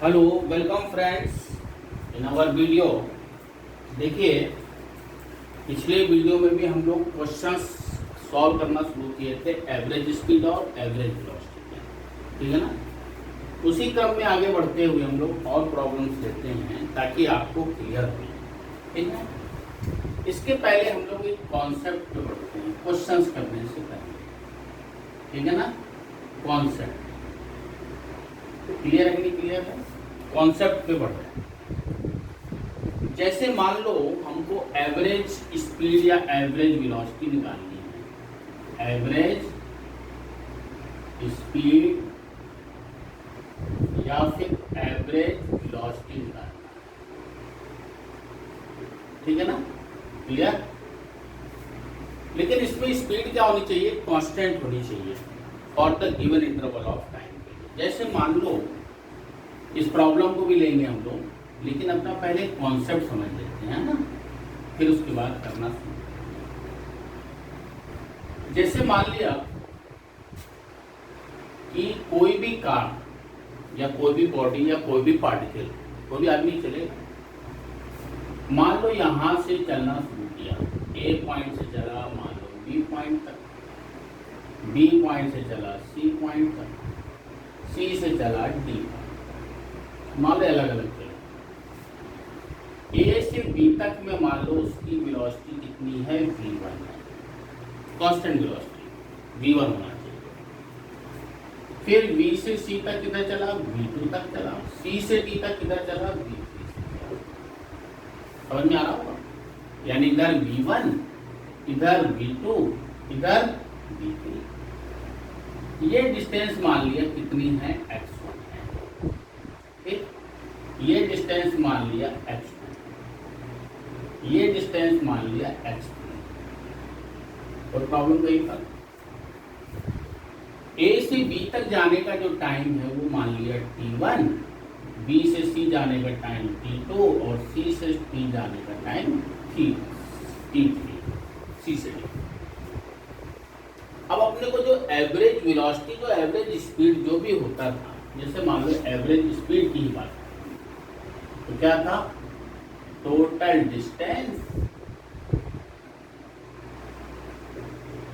Hello, welcome friends in our video. देखिए, पिछले video में भी हम लोग क्वेश्चंस सॉल्व करना शुरू किए थे एवरेज स्पीड और एवरेज वेलोसिटी के, ठीक है ना। उसी क्रम में आगे बढ़ते हुए हम लोग और प्रॉब्लम्स लेते हैं ताकि आपको क्लियर हो, ठीक है। इसके पहले हम लोग एक कॉन्सेप्ट पे बढ़ते हैं क्वेश्चंस करने से पहले, ठीक है ना। कॉन्सेप्ट क्लियर है कि नहीं क्लियर है? कॉन्सेप्ट पे बढ़ रहे हैं। जैसे मान लो हमको एवरेज स्पीड या एवरेज वेलोसिटी निकालनी है। एवरेज स्पीड या फिर एवरेज वेलोसिटी निकालना है, ठीक है ना। क्लियर? लेकिन इसमें स्पीड क्या होनी चाहिए? कांस्टेंट होनी चाहिए for the given interval of time. जैसे मान लो इस प्रॉब्लम को भी लेंगे हम लोग, लेकिन अपना पहले कॉन्सेप्ट समझ लेते हैं ना, फिर उसके बाद करना शुरू। जैसे मान लिया कि कोई भी कार या कोई भी बॉडी या कोई भी पार्टिकल, कोई भी आदमी चलेगा। मान लो यहां से चलना शुरू किया, ए पॉइंट से चला मान लो बी पॉइंट तक, बी पॉइंट से चला सी पॉइंट तक, सी से चला डी तक। मान लो अलग अलग चले, ए से बी तक में मान लो उसकी वेलोसिटी कितनी है? v1 है, कांस्टेंट वेलोसिटी v1 होना चाहिए। फिर v से c तक किधर चला? v2 तक चला। c से d तक किधर चला? v3 से चला। समझ में आ रहा होगा? यानी इधर v1, इधर v2, इधर v3। ये डिस्टेंस मान लिया कितनी है? x1 है, ठीक। ये डिस्टेंस मान लिया x2, ये डिस्टेंस मान लिया x3। और प्रॉब्लम कहीं पर a से b तक जाने का जो टाइम है वो मान लिया t1, b से c जाने का टाइम t2 और c से d जाने का टाइम t3, c से d। अब अपने को जो एवरेज वेलोसिटी, जो एवरेज स्पीड जो भी होता था, जैसे मान लो एवरेज स्पीड की ही बात है, तो क्या था? Total distance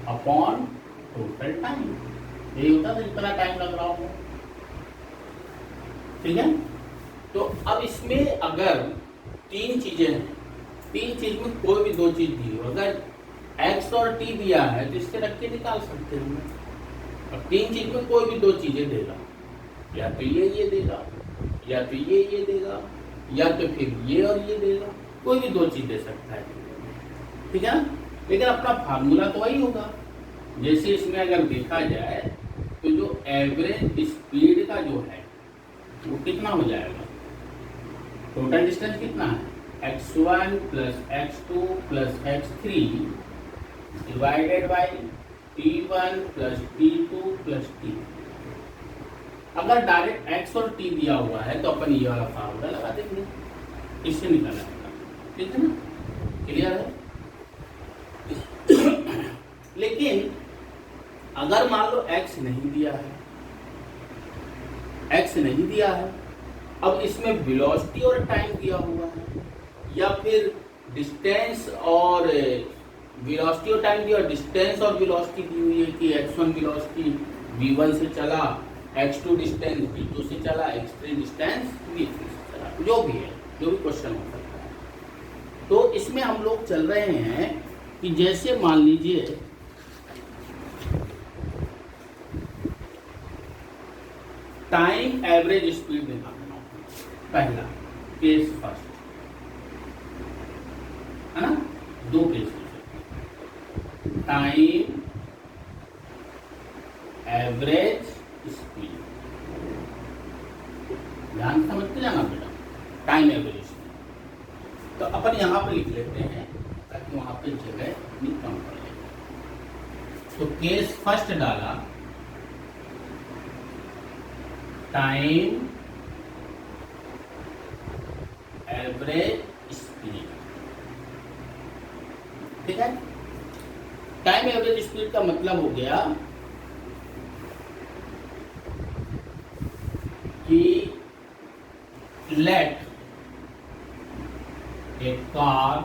upon total time. यही होता था जितना टाइम लग रहा हो, ठीक है। तो अब इसमें अगर तीन चीजें हैं, तीन चीज में कोई भी दो चीज दी हो, अगर x और t दिया है तो इससे रख के निकाल सकते हैं। अब तीन चीज में कोई भी दो चीजें देगा, या तो ये देगा, या तो ये देगा, या तो फिर ये और ये देगा। कोई भी दो चीज दे सकता है, ठीक है ना। लेकिन अपना फार्मूला तो वही होगा। जैसे इसमें अगर देखा जाए तो जो एवरेज स्पीड का जो है वो कितना हो जाएगा? टोटल डिस्टेंस कितना है? x1 plus x2 plus x3 divided by t1 plus t2 plus t। अगर डायरेक्ट x और t दिया हुआ है तो अपन ये वाला फार्मूला लगा देंगे, इससे निकाला जाएगा, ठीक है ना। क्लियर है? लेकिन अगर मान लो x नहीं दिया है, x नहीं दिया है, अब इसमें वेलोसिटी और टाइम दिया हुआ है, या फिर डिस्टेंस और वेलोसिटी और टाइम दिया, और डिस्टेंस और वेलोसिटी दी हुई है कि x1 वेलोसिटी v1 से चला, x2 डिस्टेंस v2 से चला, x3 डिस्टेंस v3 से चला, जो भी है, जो भी क्वेश्चन हो सकता है। तो इसमें हम लोग चल रहे हैं कि जैसे मान लीजिए टाइम एवरेज स्पीड निकालना, पहला केस फर्स्ट, है ना। दो केस, टाइम एवरेज स्पीड, ध्यान समझते जाना बेटा, टाइम एवरेज स्पीड। तो अपन यहां पर लिख लेते हैं ताकि वहां पे जगह कम पड़े। तो केस फर्स्ट डाला, टाइम एवरेज स्पीड, ठीक है। टाइम एवरेज स्पीड का मतलब हो गया कि लेट ए कार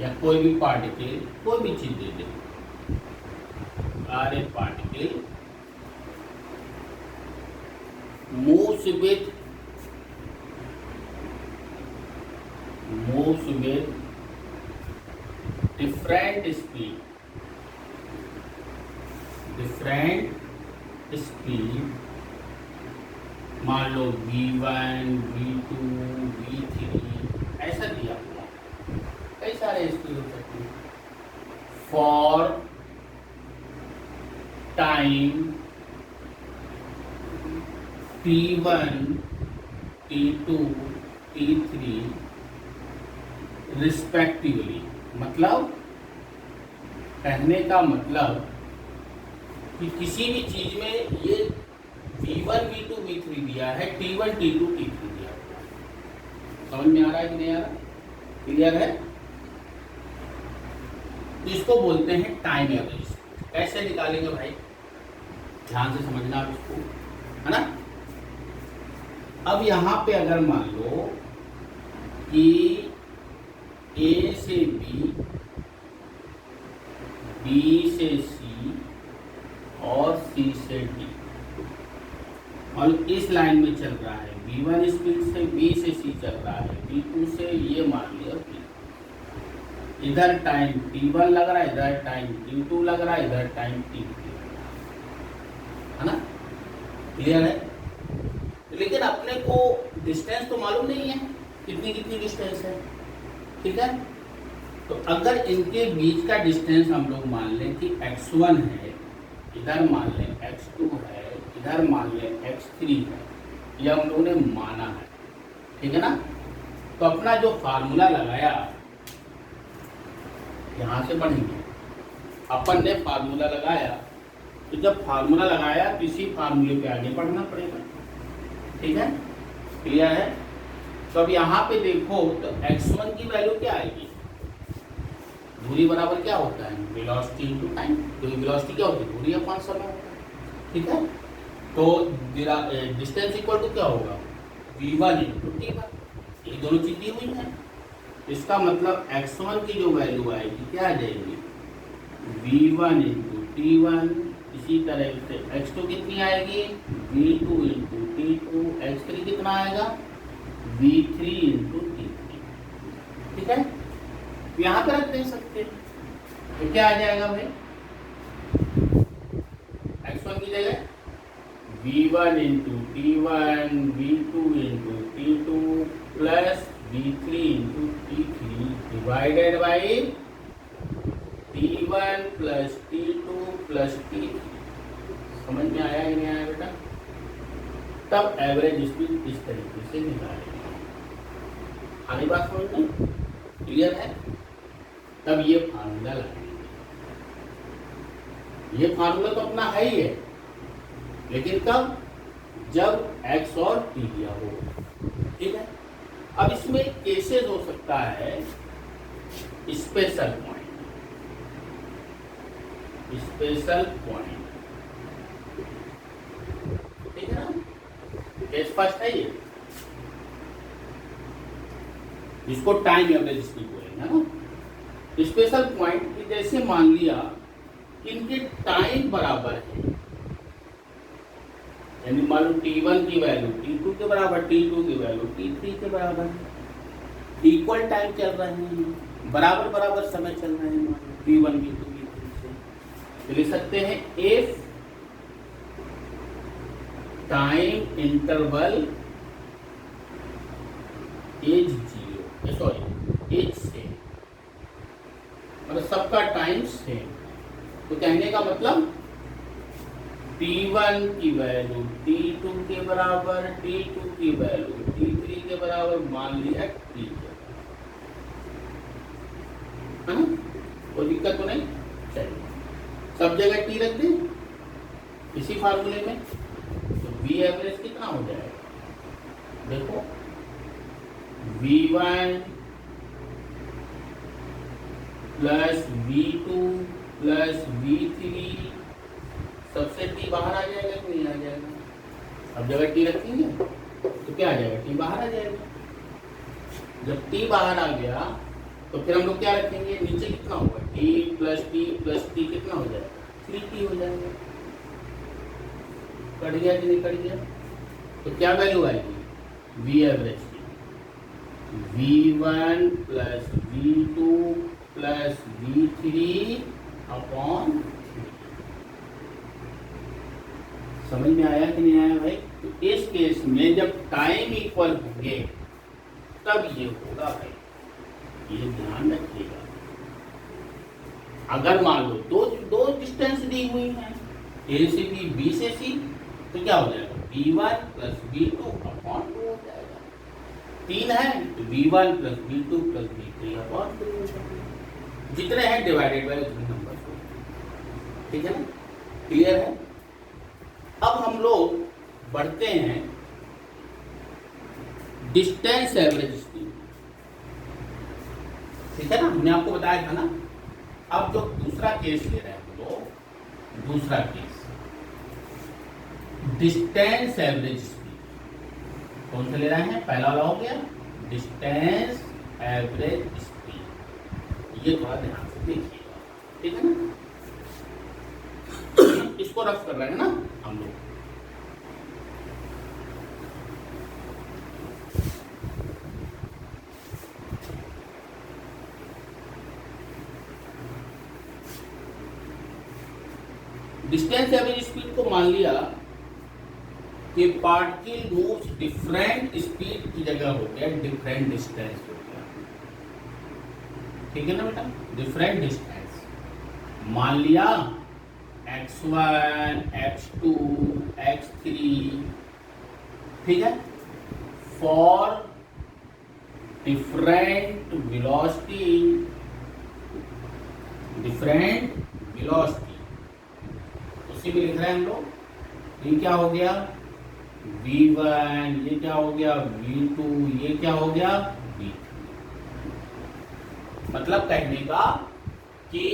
या कोई भी पार्टिकल, कोई भी चीज दे दे, are a particle moves with different speed, मान लो v1, v2, v3 ऐसा दिया हुआ, कई सारे स्पीड हो सकते हैं for time t1, t2, t3 respectively. मतलब कहने का मतलब कि किसी भी चीज में ये v1, v2, v3 दिया है, t1, t2, t3 दिया है। समझ में आ रहा है कि नहीं आ रहा? क्लियर है? तो इसको बोलते हैं टाइम एवरेज। कैसे निकालेंगे भाई, ध्यान से समझना आप इसको, है ना। अब यहां पे अगर मान लो कि ए से बी, बी से सी और सी से डी, और इस लाइन में चल रहा है v1 स्पीड से बी से सी चल रहा है, v2 से ये मान लिया b, इधर टाइम t1 लग रहा है, इधर टाइम t2 लग रहा है, इधर टाइम t3 है ना। क्लियर है? लेकिन अपने को डिस्टेंस तो मालूम नहीं है कितनी कितनी डिस्टेंस है, ठीक है। तो अगर इनके बीच का डिस्टेंस हम लोग मान लें कि x1 है, इधर मान लें x2 है, इधर मान लें x3 है, यह हम लोगों ने माना है, ठीक है ना। तो अपना जो फार्मूला लगाया, यहां से बढ़ेंगे, अपन ने फार्मूला लगाया, तो जब फार्मूला लगाया तो इसी फार्मूले पे आगे बढ़ना पड़ेगा, ठीक है। क्लियर है? तो अब यहाँ पे देखो तो x1 की वैल्यू क्या आएगी, दूरी बराबर क्या होता है, वेलोसिटी इनटू टाइम। तो वेलोसिटी क्या होती है, दूरी अपॉन समय होता है, ठीक है। तो डिस्टेंस इक्वल टू क्या होगा, v1 इंटू t1, ये दोनों चीज दी हुई है। इसका मतलब x1 की जो वैल्यू आएगी क्या आ जाएगी, v1 इंटू t1। इसी तरह से x2 कितनी आएगी, v2 इंटू t2, x3 कितना आएगा, v3 इंटू t3, ठीक है। यहाँ पर रख दे सकते हैं, तो क्या आ जाएगा भाई, x1 की जगह v1 into t1, v2 into t2 plus v3 into t3 divided by t1 plus t2 plus t3। समझ में आया कि नहीं आया बेटा? तब एवरेज स्पीड इस तरीके से निकालेंगे। आगे बात समझ में क्लियर है? तब ये फार्मूला लगाएंगे। ये फार्मूला तो अपना है ही है, लेकिन कब, जब x और t दिया हो, ठीक है। अब इसमें केसेस हो सकता है स्पेशल पॉइंट, ठीक है ना। केस फर्स्ट है ये, इसको टाइम एवरेज स्पीड बोलेंगे, है ना। स्पेशल पॉइंट जैसे मान लिया कि इनके टाइम बराबर है, यानी मान लो t1 की वैल्यू t2 के बराबर, t2 की वैल्यू t3 के बराबर, इक्वल टाइम चल रहे हैं, बराबर बराबर समय चल रहे हैं, v1 v2 v3 से, तो लिख सकते हैं if time interval as 0, sorry as same, मतलब सबका टाइम सेम। तो कहने का मतलब t1 की वैल्यू t2 के बराबर, t2 की वैल्यू t3 के बराबर मान लिया t के, है ना। कोई दिक्कत तो नहीं, चलिए सब जगह t रख दें इसी फार्मूले में, तो v एवरेज कितना हो जाएगा, देखो v1 plus v2 plus v3, सबसे t बाहर आ जाएगा कि नहीं आ जाएगा, अब जगह t रखेंगे तो क्या आ जाएगा, टी बाहर आ जाएगा। जब टी बाहर आ गया तो फिर हम लोग क्या रखेंगे, नीचे कितना होगा, टी प्लस टी कितना हो जाएगा, 3t हो जाएगा। कट गया कि नहीं कट गया? तो क्या वैल्यू आएगी, वी एवरेज की V1 plus V2 plus V3 upon. समझ में आया कि नहीं आया भाई? तो इस केस में जब टाइम इक्वल होंगे तब ये होगा भाई, ये ध्यान रखिएगा। अगर मान लो दो डिस्टेंस दी हुई है, ए से बी, बी से सी, तो क्या हो जाएगा, V1 प्लस V2 अपॉन 2 हो जाएगा। 3 है तो V1 plus V2 plus V3 upon 2 हो जाएगा। जितने हैं डिवाइडेड बाय उतने नंबर हो, ठीक है ना, क्लियर है? अब हम लोग बढ़ते हैं डिस्टेंस एवरेज स्पीड, ठीक है ना, हमने आपको बताया था ना। अब जो दूसरा केस ले रहे हैं हम लोग, दूसरा केस डिस्टेंस एवरेज स्पीड, कौन सा ले रहे हैं, पहला वाला हो गया डिस्टेंस एवरेज स्पीड। ये थोड़ा ध्यान से देखिएगा, ठीक है ना। इसको रफ कर रहे हैं ना हम लोग। डिस्टेंस एवरेज स्पीड को मान लिया कि पार्टिकल मूव्स डिफरेंट स्पीड की जगह हो गया डिफरेंट डिस्टेंस हो गया, ठीक है ना बेटा, डिफरेंट डिस्टेंस। मान लिया x1, x2, x3, ठीक है, फॉर डिफरेंट वेलोसिटी, उसी में लिख रहे हैं हम लोग। ये क्या हो गया, V1, ये क्या हो गया V2, ये क्या हो गया V3। मतलब कहने का कि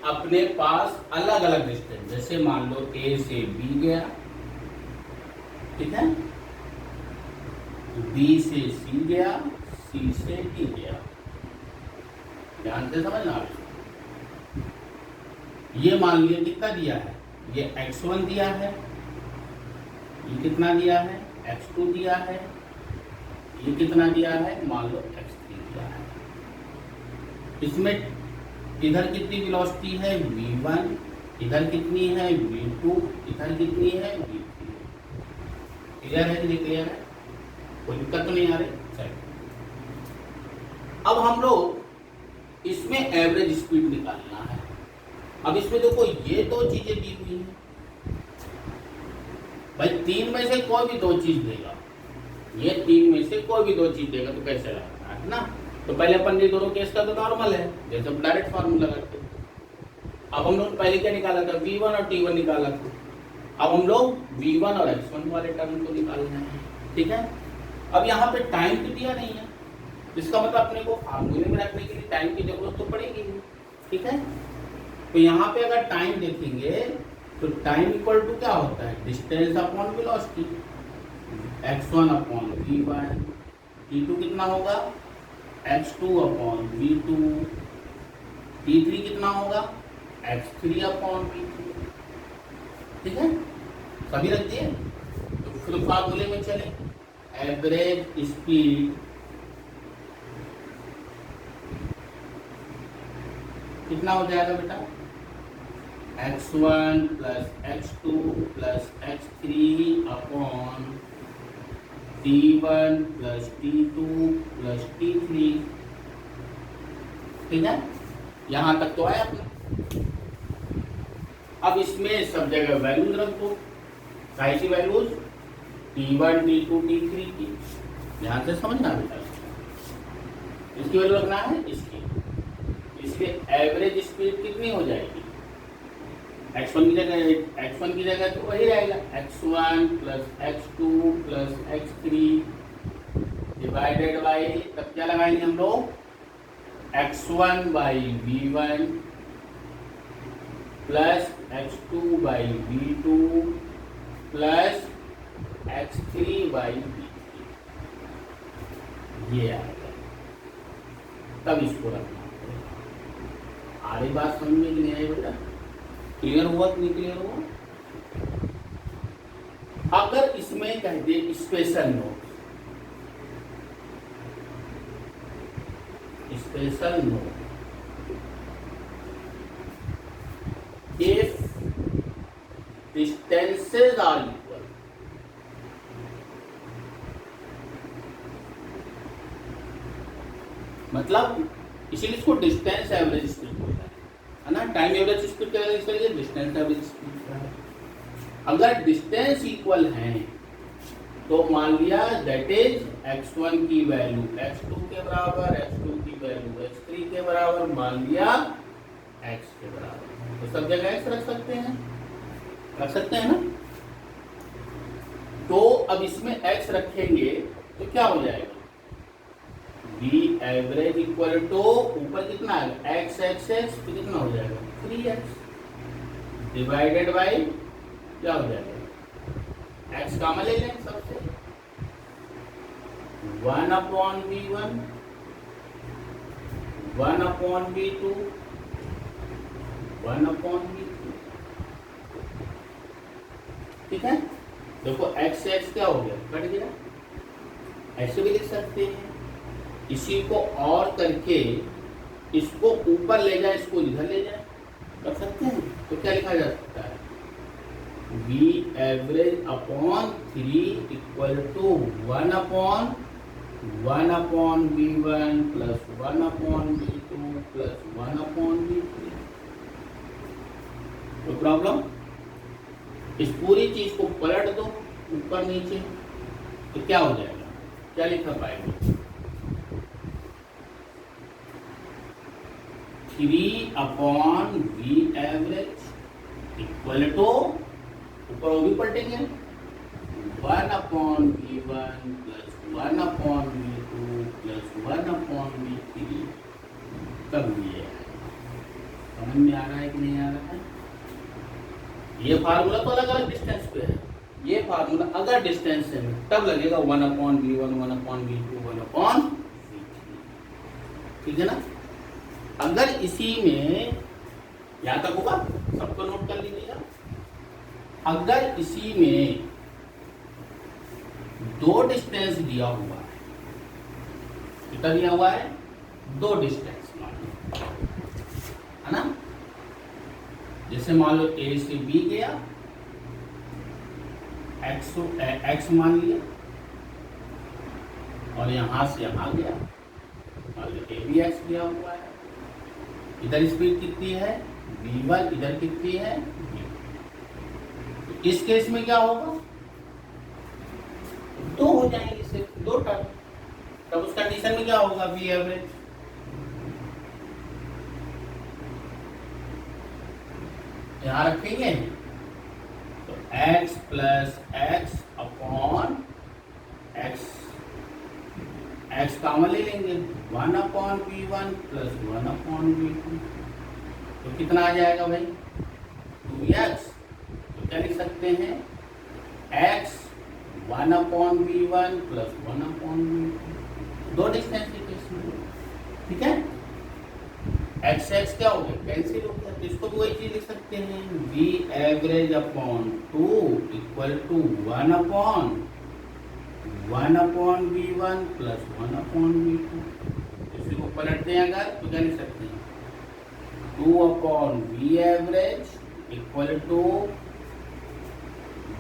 अपने पास अलग अलग डिस्टेंस, जैसे मान लो A से B गया, ठीक है, B से C गया, C से D गया, ध्यान से समझना। ये मान लिया कितना दिया है, ये x1 दिया है, ये कितना दिया है, x2 दिया है, ये कितना दिया है, मान लो x3 दिया है। इसमें इधर कितनी वेलोसिटी है V1, इधर कितनी है V2, इधर कितनी है V3। क्लियर है कि नहीं क्लियर है? कोई दिक्कत तो नहीं आ रही? चलिए अब हम लोग इसमें एवरेज स्पीड निकालना है। अब इसमें देखो ये दो चीजें दी हुई हैं भाई, तीन में से कोई भी दो चीज देगा, ये तीन में से कोई भी दो चीज देगा तो कैसे लगता है ना। तो पहले अपन ये दोनों केस का तो नॉर्मल है, जैसे हम डायरेक्ट फार्मूला करते हैं। अब हम लोग पहले क्या निकाला था, V1 और T1 निकाला था। अब हम लोग V1 और X1 वाले टर्म को निकालना है, ठीक है। अब यहाँ पे टाइम तो दिया नहीं है, इसका मतलब अपने को फार्मूले में रखने के लिए टाइम की जरूरत तो पड़ेगी, ठीक है। तो यहाँ पे अगर टाइम देखेंगे तो टाइम इक्वल टू क्या होता है, distance upon velocity, x1 upon v1, t2 कितना होगा, x2 अपॉन v2, t3 कितना होगा, x3 अपॉन v3, ठीक है। सभी रख दिए। तो फिर फार्मूले में चले, एवरेज स्पीड कितना हो जाएगा बेटा, x1 plus x2 plus x3 upon t1 plus t2 plus t3, ठीक है। यहां तक तो आया अपना। अब इसमें सब जगह वैल्यूज रख दो, सारी वैल्यूज t1 t2 t3 की, ध्यान से समझना बेटा। इसकी वैल्यू रखना है इसकी, इसलिए एवरेज स्पीड कितनी हो जाएगी, x1 की जगह तो वही रहेगा, x1 plus x2 plus x3 divided by, तब क्या लगाएंगे हम लोग, x1 by v1 plus x2 by v2 plus x3 by v3, ये आएगा, तब इसको रखना पड़ेगा। आधी बात समझ में नहीं आई बेटा? क्लियर हुआ कि नहीं क्लियर हुआ? अगर इसमें कह दे special note, special note if distances are equal, मतलब इसीलिए इसको डिस्टेंस एवरेज स्पीड बोलता है ना। टाइम एवरेज स्पीड का इसलिए डिस्टेंस एवरेज स्पीड का है। अगर डिस्टेंस इक्वल है तो मान लिया दैट इज x1 की वैल्यू x2 के बराबर, x2 की वैल्यू x3 के बराबर, मान लिया x के बराबर, तो सब जगह x रख सकते हैं, रख सकते हैं ना। तो अब इसमें x रखेंगे तो क्या हो जाएगा, v एवरेज इक्वल टू ऊपर कितना आएगा x x x, तो कितना हो जाएगा 3x डिवाइडेड बाई क्या हो जाएगा, x कॉमन ले लें सबसे, 1/v1 1/v2 1/v2, ठीक है। देखो x से x क्या हो गया, कट गया, ऐसे भी लिख सकते हैं। इसी को और करके इसको ऊपर ले जाए, इसको इधर ले जाए, कर सकते हैं। तो क्या लिखा जा सकता है, v average upon 3 equal to 1/1/v1 plus 1/v2 plus 1/v3। तो प्रॉब्लम, इस पूरी चीज को पलट दो ऊपर नीचे, तो क्या हो जाएगा, क्या लिखा पाएंगे, 3/v एवरेज इक्वल टू, ऊपर वो भी पलटेंगे, 1/v1 plus 1/v2 plus 1/v3। तब ये समझ में आ रहा है कि नहीं आ रहा है? ये फार्मूला तो अलग अलग डिस्टेंस पे है, ये फार्मूला अगर डिस्टेंस है तब लगेगा 1/v1 1/v2 1/v3, ठीक है ना। अगर इसी में यहां तक होगा, सबको नोट कर लीजिएगा। अगर इसी में दो डिस्टेंस दिया हुआ है, कितना दिया हुआ है, दो डिस्टेंस है ना। जैसे मान लो ए से बी गया, x मान लिया, और यहां से यहां गया, मान लो ए बी एक्स दिया हुआ है। इधर स्पीड कितनी है v1, इधर कितनी है v2। तो इस केस में क्या होगा, दो हो जाएंगे, सिर्फ दो टर्म। तब उस कंडीशन में क्या होगा, v एवरेज यहां रखेंगे, तो x plus x upon x common ले लेंगे, 1/v1 प्लस 1/v2, तो कितना आ जाएगा भाई, 2x। तो क्या लिख सकते हैं, x 1/v1 प्लस 1/v2, दो डिस्टेंस के केस में, ठीक है। x x क्या हो गया, कैंसिल हो गया, तो इसको भी वही चीज लिख सकते हैं, v average upon 2 equal to 1/1/v1 plus 1/v2। इसी को पलटते हैं अगर, तो क्या लिख सकते हैं, 2/v average equal to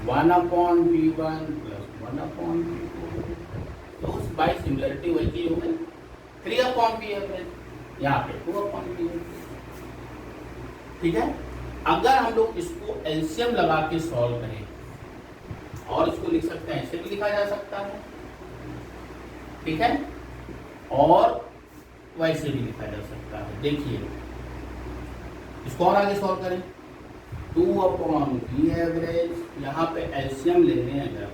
1/v1 plus 1/v2। तो उस बाई सिमिलरिटी वही चीज हो गई, 3/v एवरेज, यहाँ पे 2/v, ठीक है। अगर हम लोग इसको एलसीएम लगा के सॉल्व करें, और इसको लिख सकते हैं, ऐसे भी लिखा जा सकता है, ठीक है, और वैसे भी लिखा जा सकता है। देखिए इसको और आगे सॉल्व करें, 2/v एवरेज, यहाँ पे एलसीएम ले लें अगर,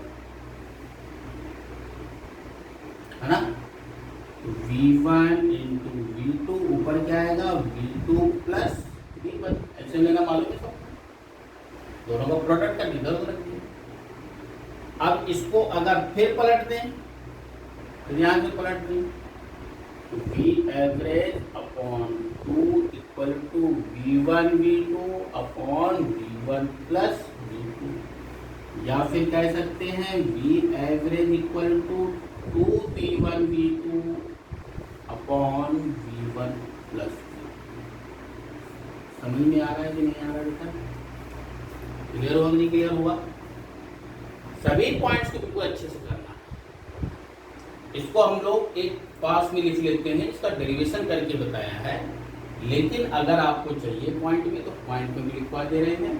है ना, तो v1 इंटू v2, ऊपर क्या आएगा, v2 प्लस v1, ऐसे लेना मालूम है सब, दोनों का प्रोडक्ट कर इधर रख दिया। अब इसको अगर फिर पलट दें, फिर यहाँ से पलट दी, तो V average upon 2 equal to V1 V2 upon V1 plus V2, या फिर कह सकते हैं V average equal to 2 V1 V2 upon V1 plus. समझ में आ रहा है कि नहीं आ रहा है बेटा? क्लियर हुआ नहीं क्लियर हुआ? सभी पॉइंट्स को बिल्कुल अच्छे से करना है। इसको हम लोग एक पास में लिख लेते हैं, इसका डेरिवेशन करके बताया है, लेकिन अगर आपको चाहिए पॉइंट में तो पॉइंट में भी लिखवा दे रहे हैं।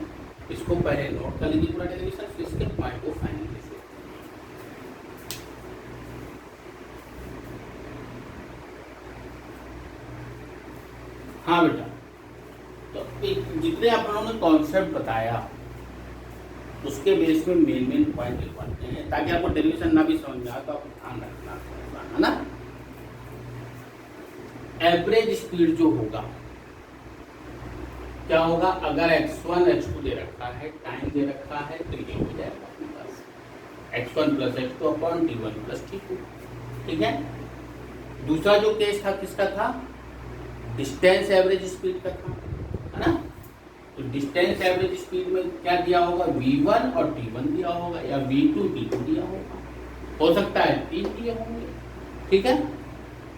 इसको पहले नोट कर लीजिए पूरा डेरिवेशन, फिर इसके पॉइंट को फाइनल लिख लेते हैं। हाँ बेटा, तो जितने आप लोगों ने कॉन्सेप्ट बताया उसके बेस में मेन पॉइंट लिखवाते हैं, ताकि आपको डेरिवेशन ना भी समझ में आए तो आपको ध्यान रखना है ना। एवरेज स्पीड जो होगा क्या होगा, अगर x1 x2 दे रखा है, टाइम दे रखा है, तो ये हो जाएगा अपने पास x1 plus x2 upon t1 plus t2। ठीक है। दूसरा जो केस था किसका था, डिस्टेंस एवरेज स्पीड का था, है ना। तो डिस्टेंस एवरेज स्पीड में क्या दिया होगा, v1 और t1 दिया होगा, या v2 t2 दिया होगा, हो सकता है 3 दिए होंगे। ठीक है।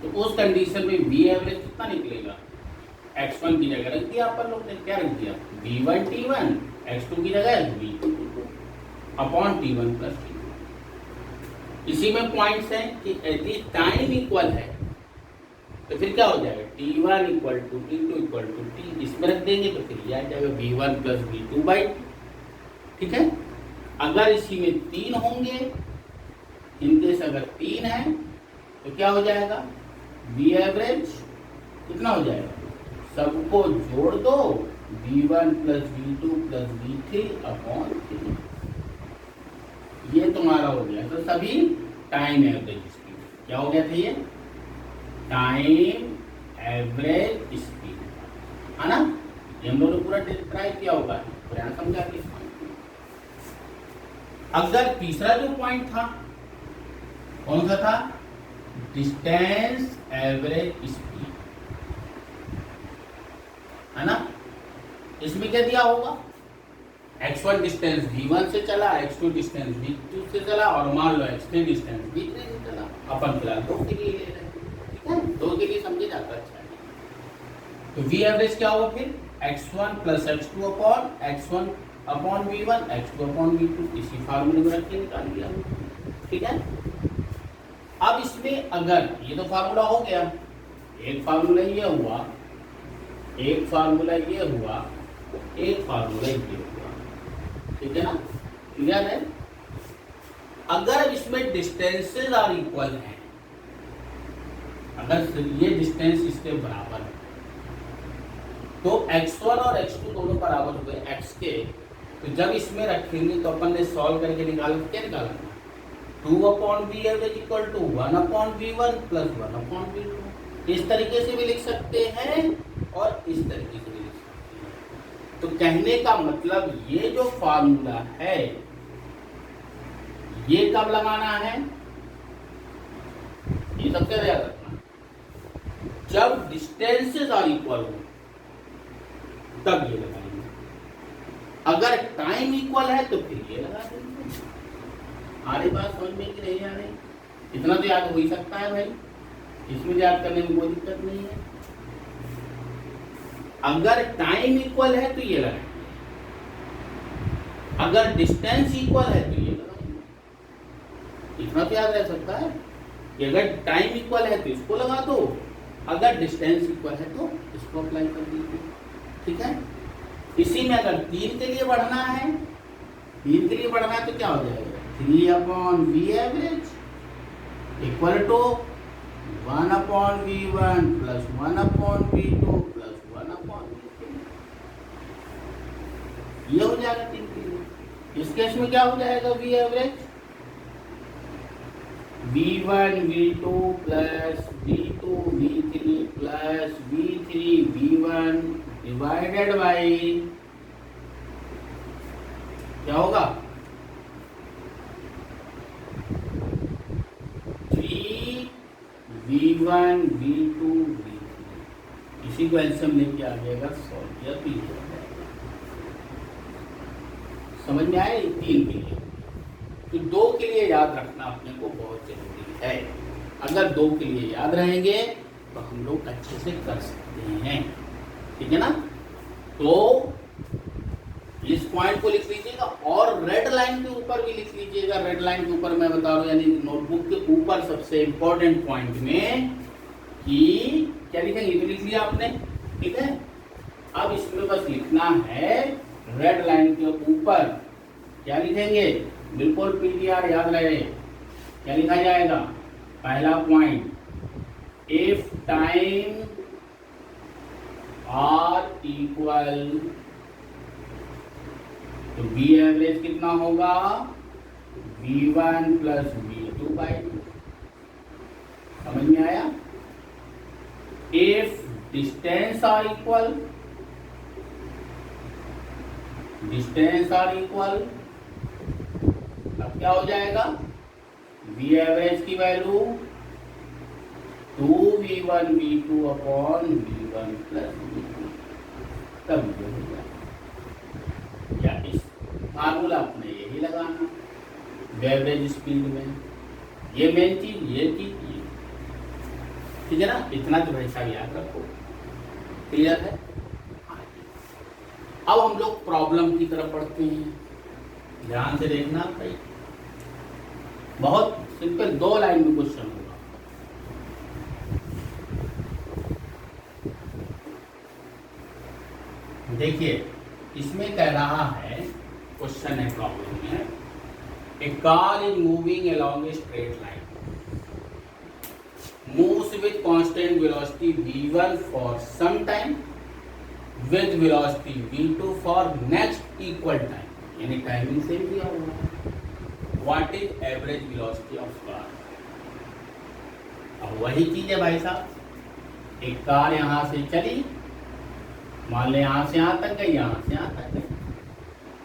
तो उस कंडीशन में v एवरेज कितना निकलेगा, x1 की जगह रख दिया अपन लोग ने, क्या रख दिया v1 t1, x2 की जगह v2 t2 upon t1 plus t2। इसी में पॉइंट्स हैं कि यदि टाइम इक्वल है तो फिर क्या हो जाएगा, t1 equal to t2 equal to t, इसमें रख देंगे तो फिर यह आ जाएगा v1 plus v2 by t। ठीक है। अगर इसी में 3 होंगे, इनकेस अगर 3 है तो क्या हो जाएगा, v एवरेज कितना हो जाएगा, सबको जोड़ दो v1 plus v2 plus v3 upon 3। ये तुम्हारा हो गया। तो सभी टाइम एवरेज स्पीड क्या हो गया था, ये टाइम एवरेज स्पीड, है ना। ये हम लोगों ने पूरा ट्राई किया होगा, पूरा समझा के। अगर तीसरा जो पॉइंट था कौन सा था, डिस्टेंस एवरेज स्पीड, है ना। इसमें क्या दिया होगा, x1 डिस्टेंस v1 से चला, x2 डिस्टेंस v2 से चला, और मान लो x3 डिस्टेंस v3 से चला। अपन फिलहाल 2 के लिए ले रहे हैं, ठीक है, 2 के लिए समझे जाता अच्छा है। तो v एवरेज क्या होगा फिर, x1 plus x2 upon x1 upon v1 x2 upon v2, इसी फार्मूले में रख के निकाल दिया। ठीक है। अब इसमें अगर ये तो फार्मूला हो गया, एक फार्मूला ये हुआ, एक फार्मूला ये हुआ, एक फार्मूला ये हुआ। ठीक है ना, क्लियर है। अगर इसमें डिस्टेंसेस आर इक्वल हैं, अगर ये डिस्टेंस इसके बराबर है, तो x1 और x2 दोनों बराबर हुए x के, तो जब इसमें रखेंगे तो अपन ने सॉल्व करके निकाला, क्या निकाला, 2 upon v average equal to 1 upon v1 plus 1 upon v2। इस तरीके से भी लिख सकते हैं और इस तरीके से भी लिख सकते हैं। तो कहने का मतलब ये जो फार्मूला है ये कब लगाना है, ये सबसे याद रखना, जब डिस्टेंसेस आर इक्वल हो तब ये लगाएंगे। अगर टाइम इक्वल है तो फिर ये लगा देंगे। आ रही बात समझ में कि नहीं आ रही? इतना तो याद हो ही सकता है भाई, इसमें याद करने में कोई दिक्कत नहीं है। अगर टाइम इक्वल है तो ये लगाएंगे, अगर डिस्टेंस इक्वल है तो ये लगाएंगे। इतना तो याद रह सकता है कि अगर टाइम इक्वल है तो इसको लगा दो, अगर डिस्टेंस इक्वल है तो इसको अप्लाई कर दीजिए। ठीक है। इसी में अगर 3 के लिए बढ़ना है, 3 के लिए बढ़ना है तो क्या हो जाएगा, 3 upon V average equal to 1 upon v1 plus 1 upon v2 plus 1 upon v3। ये हो जाएगा 3 के लिए। इस केस में क्या हो जाएगा, v average v1 v2 plus v2 v3 plus v3 v1 divided by क्या होगा, 3 V1 V2 V3, इसी को एल्सियम लेके आ जाएगा 100 किया तो ये हो जाएगा। समझ में आया? 3 के लिए। तो 2 के लिए याद रखना अपने को बहुत जरूरी है। अगर 2 के लिए याद रहेंगे तो हम लोग अच्छे से कर सकते हैं, ठीक है ना? तो इस पॉइंट को लिख लीजिएगा और रेड लाइन के ऊपर भी लिख लीजिएगा। रेड लाइन के ऊपर मैं बता रहा हूं, यानी नोटबुक के ऊपर सबसे इंपॉर्टेंट पॉइंट में कि क्या लिखेंगे, तो लिख लिया आपने, ठीक है। अब इसमें बस लिखना है रेड लाइन के ऊपर क्या लिखेंगे, बिल्कुल पीटीआर याद रहे। क्या लिखा जाएगा? पहला point, if time are equal, तो बी एवरेज कितना होगा, V1 प्लस V2 बाई 2। समझ में आया? If distance are equal, distance are equal, अब क्या हो जाएगा, V एवरेज की value 2V1 V2 upon V1 plus V2, तब ये हो जाएगा। या इस फार्मूला अपने यही लगाना एवरेज स्पीड में, ये मेन चीज, ये चीज, ये, ठीक है ना? इतना तो भाई साहब याद रखो। क्लियर है? अब हम लोग प्रॉब्लम की तरफ बढ़ते हैं। ध्यान से देखना भाई, बहुत सिंपल 2 लाइन में क्वेश्चन होगा। देखिए इसमें कह रहा है, क्वेश्चन है प्रॉब्लम में, a car is moving along a straight line, moves with constant velocity v1 for some time, with velocity v2 for next equal time, यानी टाइमिंग सेम दिया होगा। What is average velocity of car? अब वही चीज है भाई साहब, एक कार यहां से चली, मान लो यहां से यहां तक गई, यहां से यहां तक गई,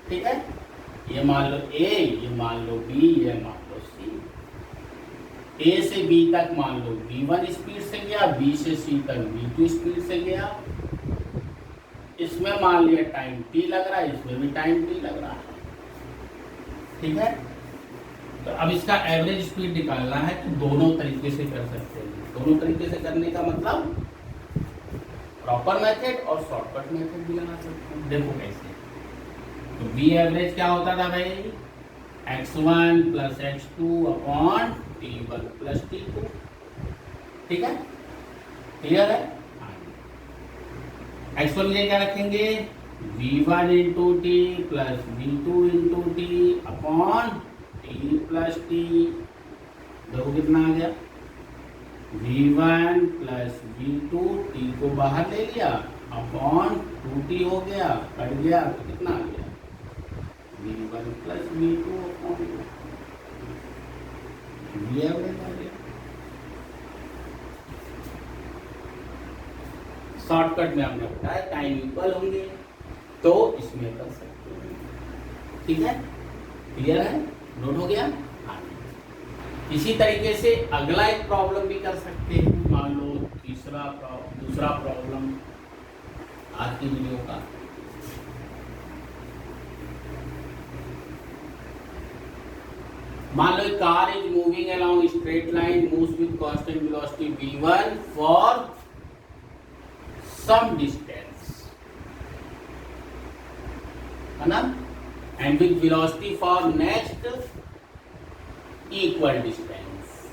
ठीक है। ये मान लो A, ये मान लो B, ये मान लो C। A से B तक मान लो V1 स्पीड से गया, B से C तक V2 स्पीड से गया। इसमें मान लिया टाइम T लग रहा है, इसमें भी टाइम T लग रहा है, ठीक है। तो अब इसका एवरेज स्पीड निकालना है, तो दोनों तरीके से कर सकते हैं। दोनों तरीके से करने का मतलब प्रॉपर मेथड और शॉर्टकट मेथड भी लगा सकते हैं। देखो कैसे, तो बी एवरेज क्या होता था भाई, x1 plus x2 upon t1 plus t2, ठीक है। क्लियर है? x1 लिए क्या रखेंगे, v1 into T plus v2 into T upon T plus T. देखो कितना आ गया, v1 प्लस v2, t को बाहर ले लिया, अपॉन 2t हो गया, कट गया तो कितना आ गया, v1 plus v2 upon v average आ गया। शॉर्टकट में हमने बताया टाइम इक्वल होंगे तो इसमें कर सकते हैं, ठीक है। क्लियर है? नोट हो गया? इसी तरीके से अगला एक प्रॉब्लम भी कर सकते हैं। मान लो दूसरा प्रॉब्लम आज की वीडियो का, मान लो car is moving along straight line, moves with constant velocity v1 for some distance, है ना, and with velocity for next equal distance.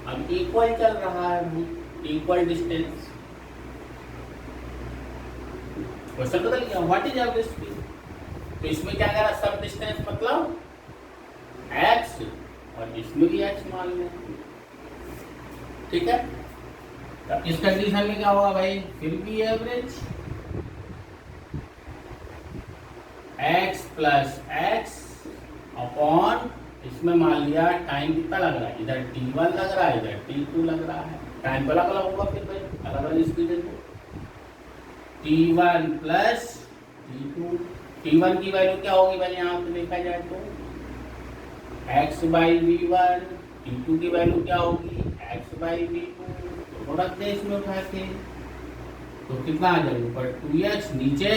अब इक्वल चल रहा है, इक्वल डिस्टेंस, क्वेश्चन बदल गया, व्हाट इज एवरेज स्पीड। तो इसमें क्या कह रहा है, सब डिस्टेंस मतलब x, और इसमें भी x मान लें, ठीक है। तो इस कंडीशन में क्या होगा भाई, फिर भी average x plus x upon, इसमें मान लिया टाइम कितना लग रहा है, इधर t1 लग रहा है, इधर t2 लग रहा है, टाइम अलग अलग होगा, फिर भाई अलग अलग स्पीड है, t1 प्लस t2। t1 की वैल्यू क्या होगी भाई, यहाँ पे देखा जाए तो x बाई v1, t2 की वैल्यू क्या होगी, x बाई v2, इसको रख दें इसमें उठा के, तो कितना आ जाएगा ऊपर 2x, नीचे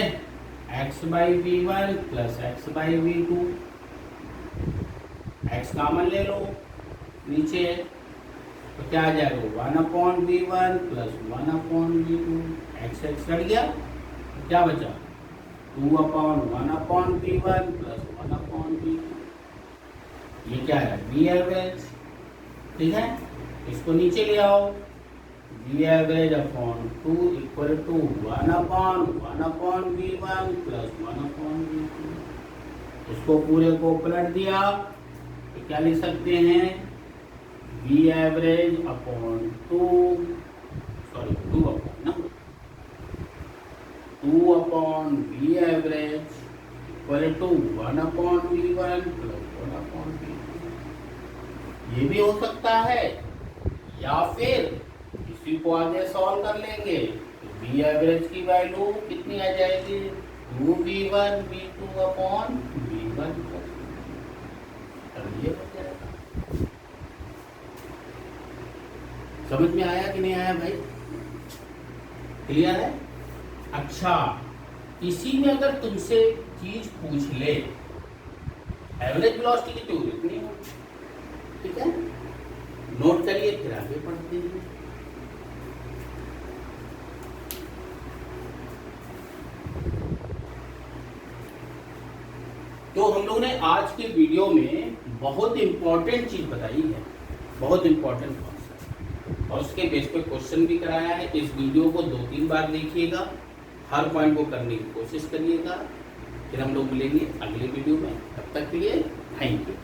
x by V one plus X by V two, X common ले लो नीचे, तो क्या आ जाएगा 1/v1 plus 1/v2, x x cut गया, तो क्या बचा 2/1/v1 प्लस 1/v2, ये क्या है v एवरेज। ठीक है, इसको नीचे ले आओ, v average upon 2 equal to 1/1/v1 plus 1/v2, इसको पूरे को पलट दिया तो क्या लिख सकते हैं v average upon 2 upon v average equal to 1/v1 plus 1/v2। ये भी हो सकता है, या फिर इसी को आगे सॉल्व कर लेंगे तो v एवरेज की वैल्यू कितनी आ जाएगी 2v1 v2 upon v1 plus, ये हो जाएगा। समझ में आया कि नहीं आया भाई, क्लियर है। अच्छा, इसी में अगर तुमसे चीज पूछ ले एवरेज वेलोसिटी की थ्योरी इतनी हो, ठीक है, नोट करिए फिर आगे पढ़ते हैं। तो हम लोग ने आज के वीडियो में बहुत इंपॉर्टेंट चीज बताई है, बहुत इंपॉर्टेंट कॉन्सेप्ट, और उसके बेस पे क्वेश्चन भी कराया है। इस वीडियो को 2-3 बार देखिएगा, हर पॉइंट को करने की कोशिश करिएगा। फिर हम लोग मिलेंगे अगले वीडियो में, तब तक के लिए थैंक यू।